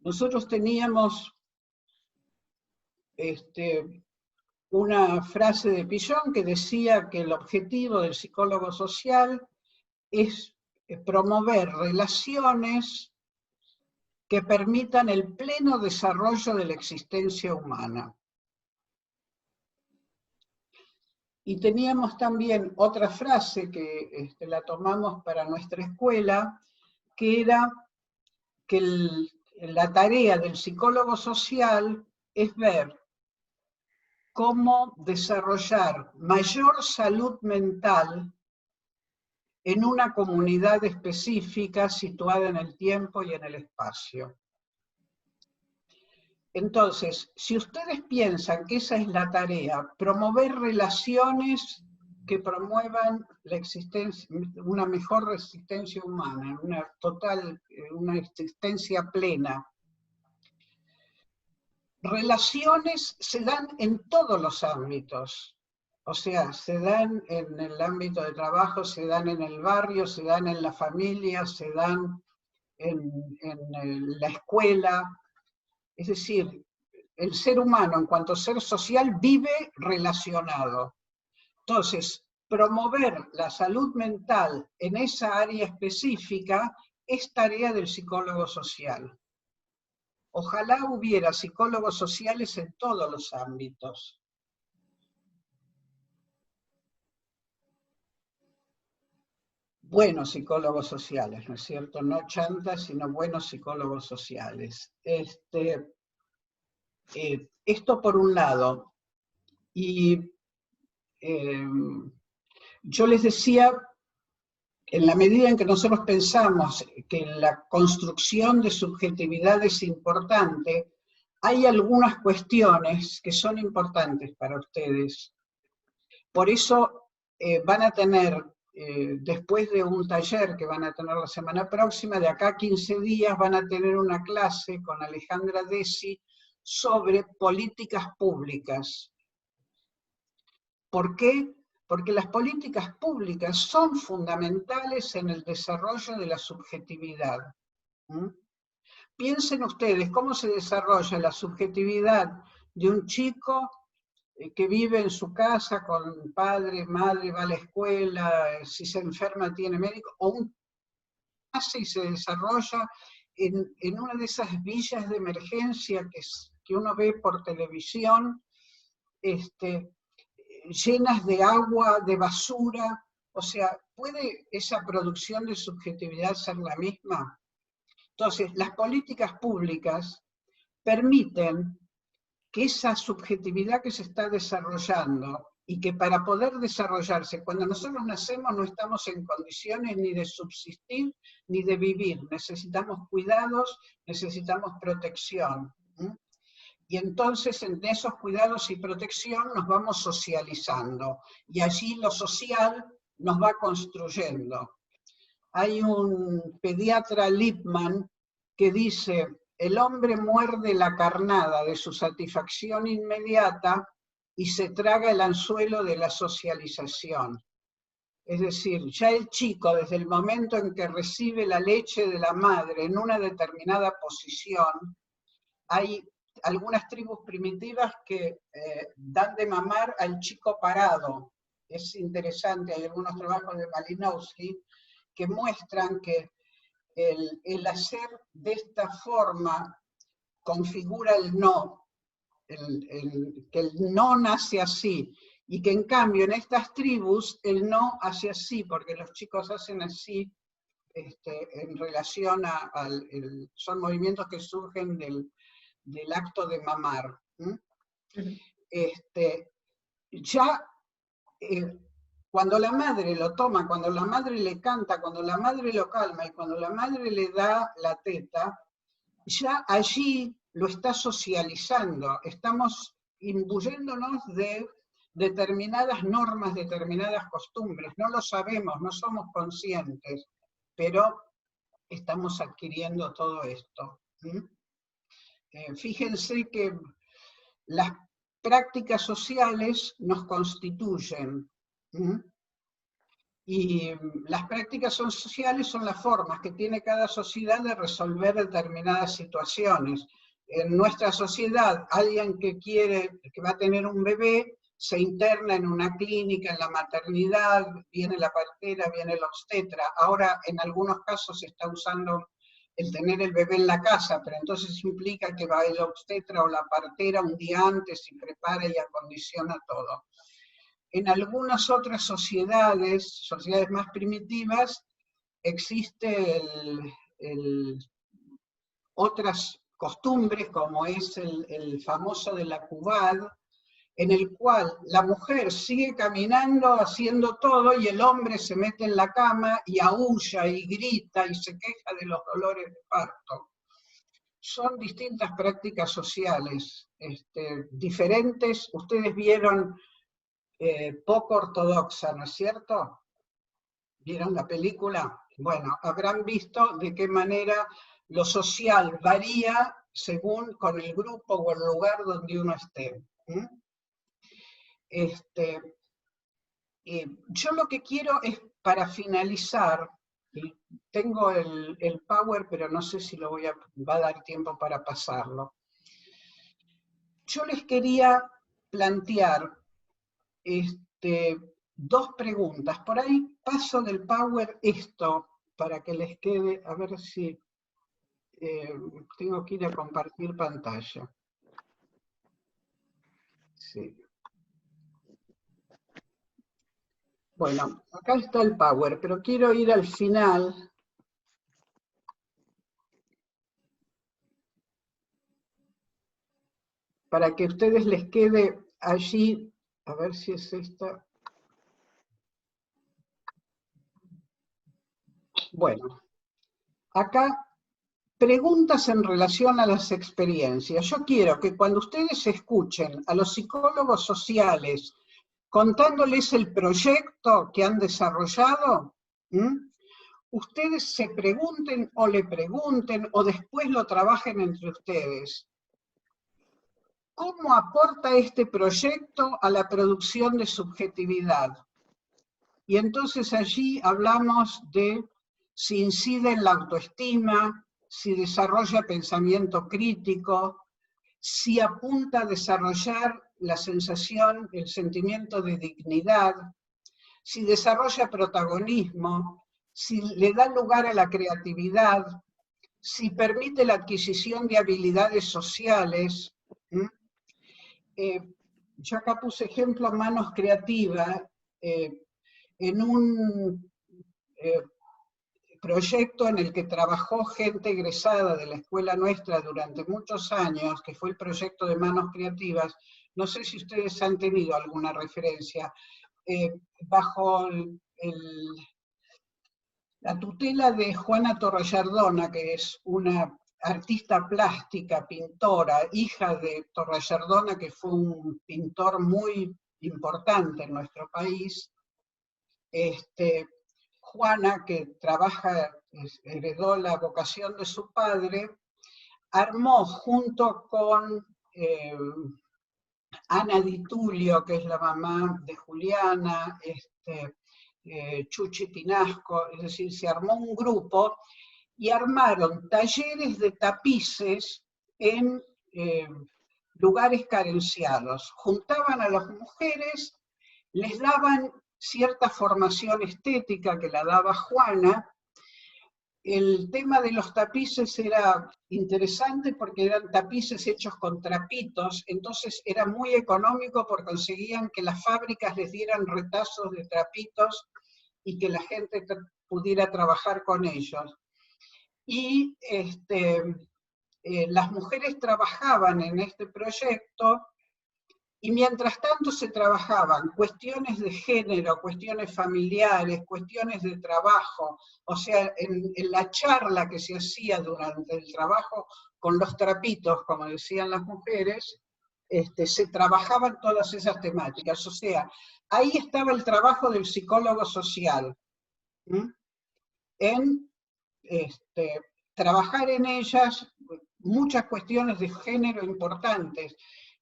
Nosotros teníamos una frase de Pillon que decía que el objetivo del psicólogo social es promover relaciones que permitan el pleno desarrollo de la existencia humana. Y teníamos también otra frase que la tomamos para nuestra escuela, que era que la tarea del psicólogo social es ver cómo desarrollar mayor salud mental en una comunidad específica situada en el tiempo y en el espacio. Entonces, si ustedes piensan que esa es la tarea, promover relaciones que promuevan la existencia, una mejor existencia humana, una existencia plena. Relaciones se dan en todos los ámbitos, o sea, se dan en el ámbito de trabajo, se dan en el barrio, se dan en la familia, se dan en la escuela. Es decir, el ser humano en cuanto a ser social vive relacionado. Entonces, promover la salud mental en esa área específica es tarea del psicólogo social. Ojalá hubiera psicólogos sociales en todos los ámbitos. Buenos psicólogos sociales, ¿no es cierto? No chantas, sino buenos psicólogos sociales. Esto por un lado. Y yo les decía, en la medida en que nosotros pensamos que la construcción de subjetividad es importante, hay algunas cuestiones que son importantes para ustedes. Por eso van a tener, después de un taller que van a tener la semana próxima, de acá a 15 días van a tener una clase con Alejandra Desi sobre políticas públicas. ¿Por qué? Porque las políticas públicas son fundamentales en el desarrollo de la subjetividad. Piensen ustedes cómo se desarrolla la subjetividad de un chico que vive en su casa con padre, madre, va a la escuela, si se enferma tiene médico, o nace y se desarrolla en una de esas villas de emergencia que uno ve por televisión, llenas de agua, de basura. O sea, ¿puede esa producción de subjetividad ser la misma? Entonces, las políticas públicas permiten que esa subjetividad que se está desarrollando, y que para poder desarrollarse, cuando nosotros nacemos no estamos en condiciones ni de subsistir ni de vivir, necesitamos cuidados, necesitamos protección. Y entonces en esos cuidados y protección nos vamos socializando, y allí lo social nos va construyendo. Hay un pediatra Lippmann que dice: el hombre muerde la carnada de su satisfacción inmediata y se traga el anzuelo de la socialización. Es decir, ya el chico, desde el momento en que recibe la leche de la madre en una determinada posición, hay algunas tribus primitivas que dan de mamar al chico parado. Es interesante, hay algunos trabajos de Malinowski que muestran que el hacer de esta forma configura el no, que el no nace así, y que en cambio en estas tribus el no hace así, porque los chicos hacen así en relación son movimientos que surgen del acto de mamar. Cuando la madre lo toma, cuando la madre le canta, cuando la madre lo calma y cuando la madre le da la teta, ya allí lo está socializando, estamos imbuyéndonos de determinadas normas, determinadas costumbres, no lo sabemos, no somos conscientes, pero estamos adquiriendo todo esto. Fíjense que las prácticas sociales nos constituyen. Y las prácticas sociales son las formas que tiene cada sociedad de resolver determinadas situaciones. en nuestra sociedad, alguien que va a tener un bebé, se interna en una clínica, en la maternidad, viene la partera, viene el obstetra. Ahora, en algunos casos se está usando el tener el bebé en la casa, pero entonces implica que va el obstetra o la partera un día antes y prepara y acondiciona todo. En algunas otras sociedades más primitivas, existe otras costumbres, como es el famoso de la cubad, en el cual la mujer sigue caminando, haciendo todo, y el hombre se mete en la cama y aúlla y grita y se queja de los dolores de parto. Son distintas prácticas sociales, diferentes. Ustedes vieron Poco Ortodoxa, ¿no es cierto? ¿Vieron la película? Bueno, habrán visto de qué manera lo social varía según con el grupo o el lugar donde uno esté. Yo lo que quiero es, para finalizar, tengo el power, pero no sé si va a dar tiempo para pasarlo. Yo les quería plantear dos preguntas. Por ahí paso del power esto, para que les quede, a ver si tengo que ir a compartir pantalla. Sí. Bueno, acá está el power, pero quiero ir al final. Para que a ustedes les quede allí, a ver si es esta. Bueno, acá preguntas en relación a las experiencias. Yo quiero que cuando ustedes escuchen a los psicólogos sociales contándoles el proyecto que han desarrollado, ustedes se pregunten o le pregunten o después lo trabajen entre ustedes. ¿Cómo aporta este proyecto a la producción de subjetividad? Y entonces allí hablamos de si incide en la autoestima, si desarrolla pensamiento crítico, si apunta a desarrollar la sensación, el sentimiento de dignidad, si desarrolla protagonismo, si le da lugar a la creatividad, si permite la adquisición de habilidades sociales. Yo acá puse ejemplo manos creativas, en un proyecto en el que trabajó gente egresada de la escuela nuestra durante muchos años, que fue el proyecto de Manos Creativas. No sé si ustedes han tenido alguna referencia. Bajo la tutela de Juana Torrallardona, que es una artista plástica, pintora, hija de Torrallardona, que fue un pintor muy importante en nuestro país. Juana, que heredó la vocación de su padre, armó junto con Ana Di Tulio, que es la mamá de Juliana, Chuchi Pinasco, es decir, se armó un grupo y armaron talleres de tapices en lugares carenciados. Juntaban a las mujeres, les daban cierta formación estética que la daba Juana. El tema de los tapices era interesante porque eran tapices hechos con trapitos, entonces era muy económico porque conseguían que las fábricas les dieran retazos de trapitos y que la gente pudiera trabajar con ellos. Y las mujeres trabajaban en este proyecto. Y mientras tanto se trabajaban cuestiones de género, cuestiones familiares, cuestiones de trabajo, o sea, en la charla que se hacía durante el trabajo con los trapitos, como decían las mujeres, se trabajaban todas esas temáticas. O sea, ahí estaba el trabajo del psicólogo social, en trabajar en ellas muchas cuestiones de género importantes.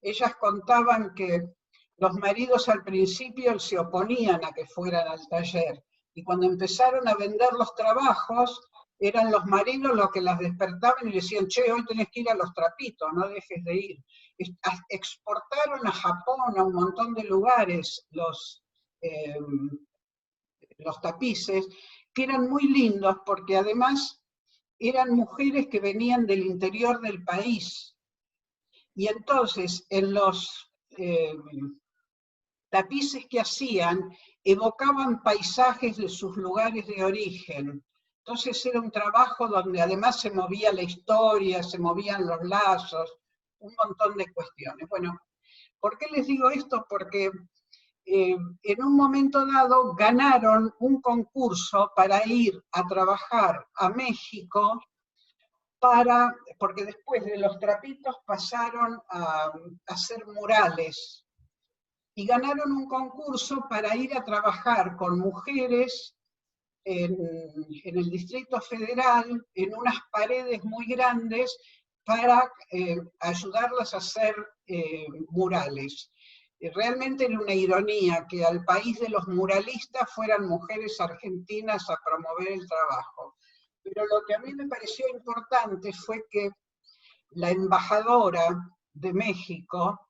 Ellas contaban que los maridos al principio se oponían a que fueran al taller, y cuando empezaron a vender los trabajos, eran los maridos los que las despertaban y le decían, che, hoy tenés que ir a los trapitos, no dejes de ir. Exportaron a Japón, a un montón de lugares, los tapices, que eran muy lindos porque además eran mujeres que venían del interior del país. Y entonces en los tapices que hacían evocaban paisajes de sus lugares de origen. Entonces era un trabajo donde además se movía la historia, se movían los lazos, un montón de cuestiones. Bueno, ¿por qué les digo esto? Porque en un momento dado ganaron un concurso para ir a trabajar a México, porque después de los trapitos pasaron a hacer murales, y ganaron un concurso para ir a trabajar con mujeres en el Distrito Federal, en unas paredes muy grandes, para ayudarlas a hacer murales. Realmente era una ironía que al país de los muralistas fueran mujeres argentinas a promover el trabajo. Pero lo que a mí me pareció importante fue que la embajadora de México,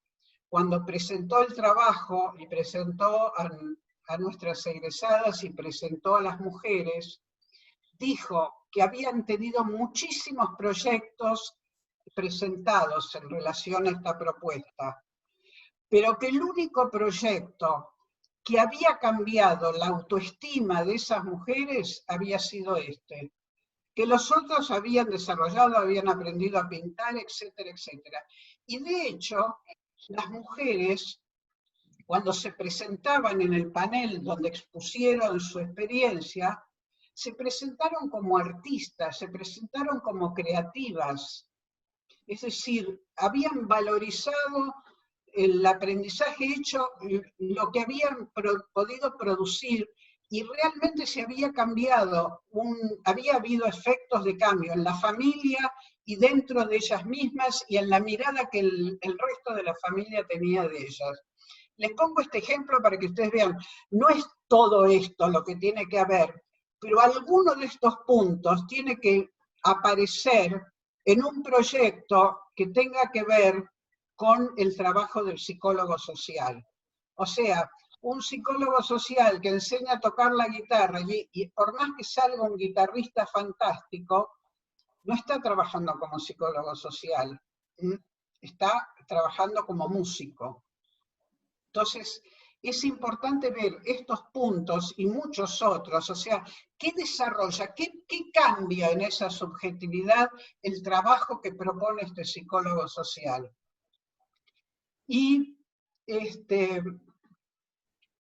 cuando presentó el trabajo y presentó a nuestras egresadas y presentó a las mujeres, dijo que habían tenido muchísimos proyectos presentados en relación a esta propuesta, pero que el único proyecto que había cambiado la autoestima de esas mujeres había sido este, que los otros habían desarrollado, habían aprendido a pintar, etcétera, etcétera. Y de hecho, las mujeres, cuando se presentaban en el panel donde expusieron su experiencia, se presentaron como artistas, se presentaron como creativas. Es decir, habían valorizado el aprendizaje hecho, lo que habían podido producir, y realmente se había cambiado, había habido efectos de cambio en la familia y dentro de ellas mismas y en la mirada que el resto de la familia tenía de ellas. Les pongo este ejemplo para que ustedes vean, no es todo esto lo que tiene que haber, pero alguno de estos puntos tiene que aparecer en un proyecto que tenga que ver con el trabajo del psicólogo social. O sea, un psicólogo social que enseña a tocar la guitarra y por más que salga un guitarrista fantástico, no está trabajando como psicólogo social, está trabajando como músico. Entonces, es importante ver estos puntos y muchos otros, o sea, ¿qué desarrolla, qué cambia en esa subjetividad el trabajo que propone este psicólogo social? Y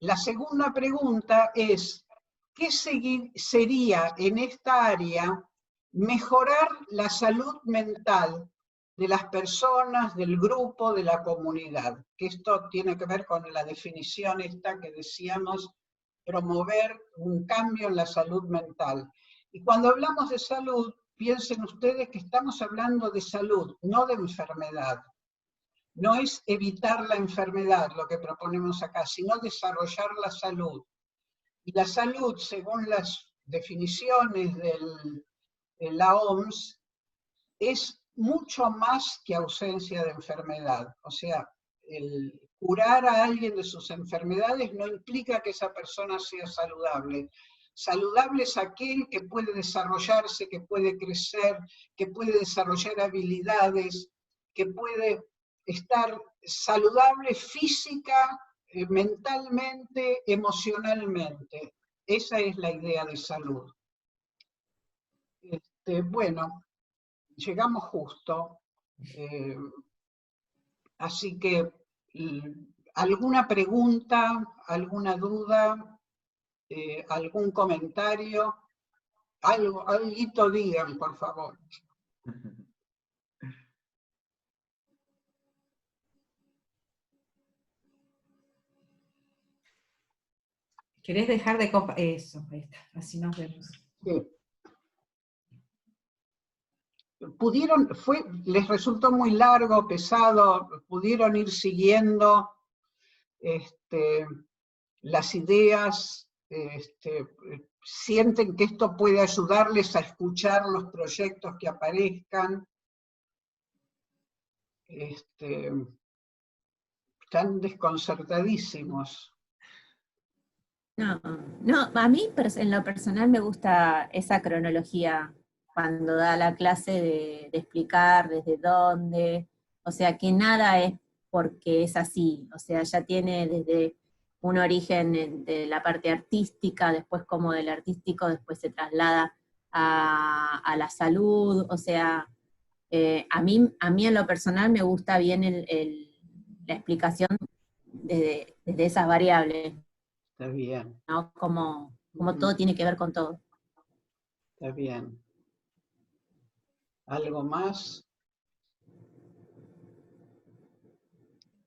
la segunda pregunta es, ¿qué sería en esta área mejorar la salud mental de las personas, del grupo, de la comunidad? Que esto tiene que ver con la definición esta que decíamos, promover un cambio en la salud mental. Y cuando hablamos de salud, piensen ustedes que estamos hablando de salud, no de enfermedad. No es evitar la enfermedad lo que proponemos acá, sino desarrollar la salud. Y la salud, según las definiciones de la OMS, es mucho más que ausencia de enfermedad. O sea, el curar a alguien de sus enfermedades no implica que esa persona sea saludable. Saludable es aquel que puede desarrollarse, que puede crecer, que puede desarrollar habilidades, que puede estar saludable física, mentalmente, emocionalmente. Esa es la idea de salud. Bueno, llegamos justo. Así que, ¿alguna pregunta, alguna duda, algún comentario? Algo digan, por favor. ¿Querés dejar de compartir? Eso, ahí está, así nos vemos. Sí. Les resultó muy largo, pesado, pudieron ir siguiendo las ideas, sienten que esto puede ayudarles a escuchar los proyectos que aparezcan. Están desconcertadísimos. No, no, a mí en lo personal me gusta esa cronología cuando da la clase de explicar desde dónde, o sea, que nada es porque es así, o sea, ya tiene desde un origen de la parte artística, después como del artístico, después se traslada a la salud, o sea, a mí en lo personal me gusta bien la explicación desde esas variables. Está bien. ¿No? Como todo tiene que ver con todo. Está bien. ¿Algo más?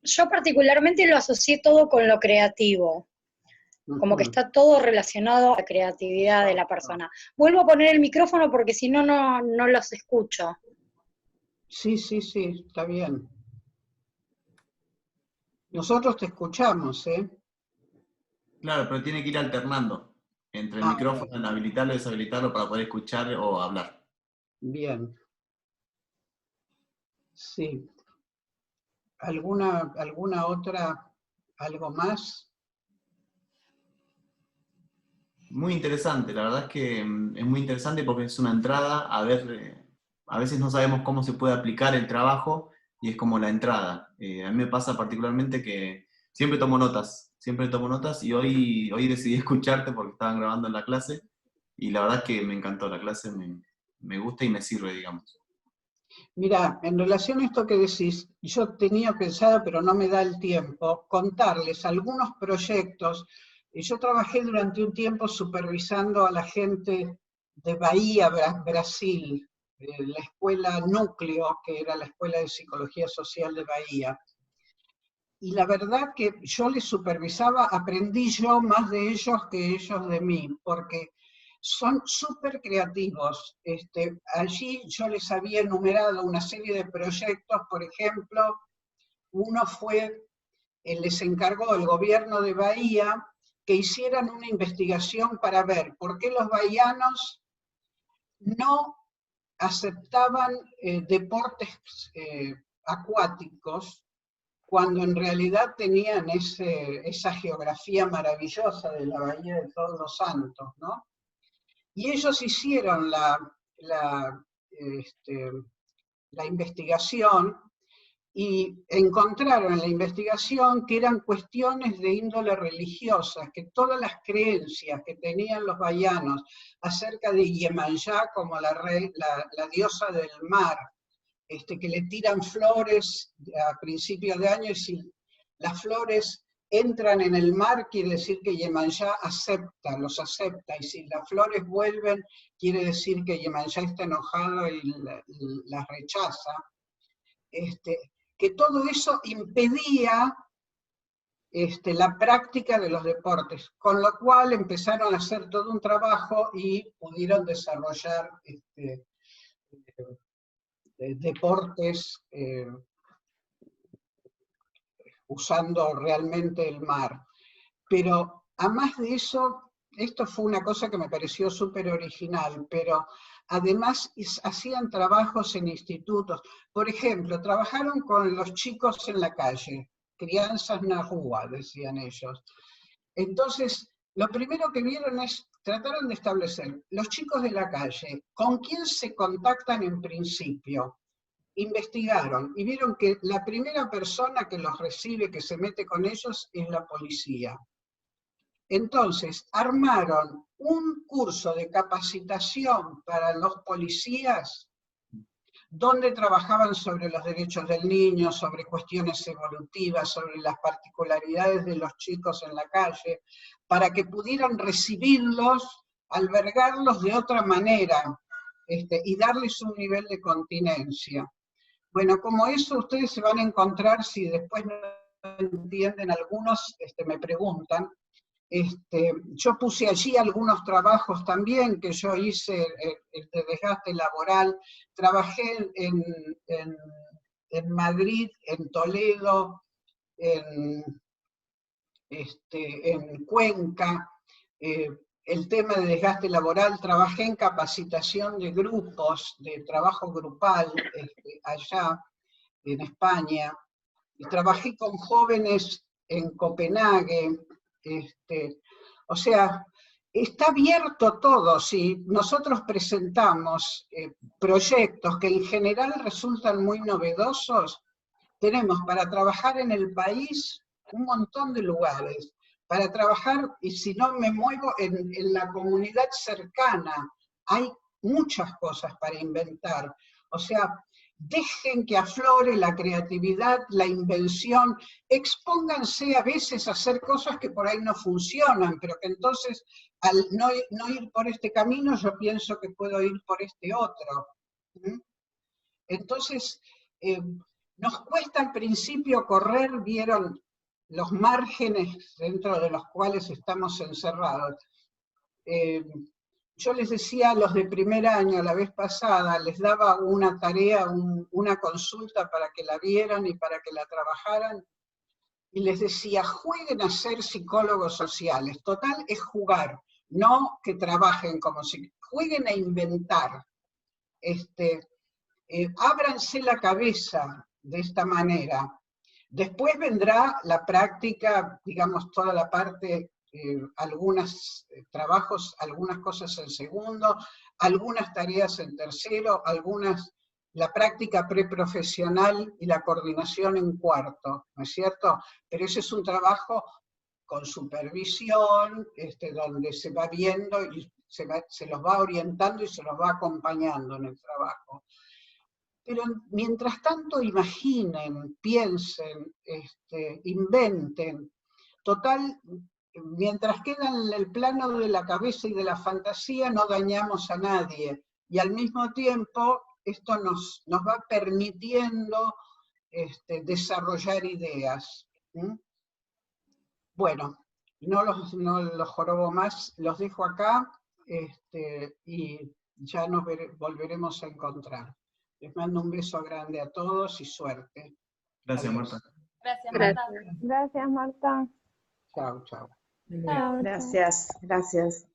Yo particularmente lo asocié todo con lo creativo, como que está todo relacionado a la creatividad de la persona. Vuelvo a poner el micrófono porque si no, no los escucho. Sí, está bien. Nosotros te escuchamos, ¿eh? Claro, pero tiene que ir alternando entre el micrófono, en habilitarlo y deshabilitarlo para poder escuchar o hablar. Bien. Sí. ¿Alguna otra, algo más? Muy interesante, la verdad es que es muy interesante porque es una entrada a ver, a veces no sabemos cómo se puede aplicar el trabajo y es como la entrada. A mí me pasa particularmente que siempre tomo notas y hoy decidí escucharte porque estaban grabando en la clase y la verdad es que me encantó la clase, me gusta y me sirve, digamos. Mira, en relación a esto que decís, yo tenía pensado, pero no me da el tiempo, contarles algunos proyectos. Yo trabajé durante un tiempo supervisando a la gente de Bahía, Brasil, la escuela Núcleo, que era la Escuela de Psicología Social de Bahía. Y la verdad que yo les supervisaba, aprendí yo más de ellos que ellos de mí, porque son súper creativos. Allí yo les había enumerado una serie de proyectos, por ejemplo, uno fue, les encargó el gobierno de Bahía que hicieran una investigación para ver por qué los bahianos no aceptaban deportes acuáticos, cuando en realidad tenían esa geografía maravillosa de la Bahía de Todos los Santos, ¿no? Y ellos hicieron la investigación y encontraron en la investigación que eran cuestiones de índole religiosa, que todas las creencias que tenían los bahianos acerca de Iemanjá como la diosa del mar, que le tiran flores a principios de año y si las flores entran en el mar, quiere decir que Iemanjá los acepta, y si las flores vuelven, quiere decir que Iemanjá está enojado y las rechaza. Que todo eso impedía la práctica de los deportes, con lo cual empezaron a hacer todo un trabajo y pudieron desarrollar deportes usando realmente el mar. Pero a más de eso, esto fue una cosa que me pareció súper original, pero además hacían trabajos en institutos. Por ejemplo, trabajaron con los chicos en la calle, crianzas narrúa, decían ellos. Entonces, lo primero que vieron trataron de establecer, los chicos de la calle, ¿con quién se contactan en principio? Investigaron y vieron que la primera persona que los recibe, que se mete con ellos, es la policía. Entonces, armaron un curso de capacitación para los policías, donde trabajaban sobre los derechos del niño, sobre cuestiones evolutivas, sobre las particularidades de los chicos en la calle, para que pudieran recibirlos, albergarlos de otra manera, y darles un nivel de continencia. Bueno, como eso ustedes se van a encontrar, si después no entienden algunos, me preguntan. Yo puse allí algunos trabajos también que yo hice, el de desgaste laboral. Trabajé en Madrid, en Toledo, en Cuenca, el tema de desgaste laboral, trabajé en capacitación de grupos, de trabajo grupal allá en España, y trabajé con jóvenes en Copenhague, o sea, está abierto todo. Si nosotros presentamos proyectos que en general resultan muy novedosos, tenemos para trabajar en el país un montón de lugares, para trabajar, y si no me muevo en la comunidad cercana, hay muchas cosas para inventar. O sea, dejen que aflore la creatividad, la invención, expónganse a veces a hacer cosas que por ahí no funcionan, pero que entonces, al no ir por este camino, yo pienso que puedo ir por este otro. Entonces, nos cuesta al principio correr, vieron los márgenes dentro de los cuales estamos encerrados. Yo les decía a los de primer año, la vez pasada, les daba una tarea, una consulta para que la vieran y para que la trabajaran, y les decía, jueguen a ser psicólogos sociales. Total, es jugar, no que trabajen como si... Jueguen a inventar. Ábranse la cabeza de esta manera. Después vendrá la práctica, digamos, toda la parte, algunos trabajos, algunas cosas en segundo, algunas tareas en tercero, la práctica preprofesional y la coordinación en cuarto, ¿no es cierto? Pero ese es un trabajo con supervisión, donde se va viendo y se los va orientando y se los va acompañando en el trabajo. Pero mientras tanto imaginen, piensen, inventen. Total, mientras queda en el plano de la cabeza y de la fantasía, no dañamos a nadie. Y al mismo tiempo, esto nos va permitiendo desarrollar ideas. Bueno, no los jorobo más, los dejo acá y ya nos volveremos a encontrar. Les mando un beso grande a todos y suerte. Gracias, Adiós. Marta. Gracias, Marta. Gracias, Marta. Chao, chao. Chao. Gracias, gracias.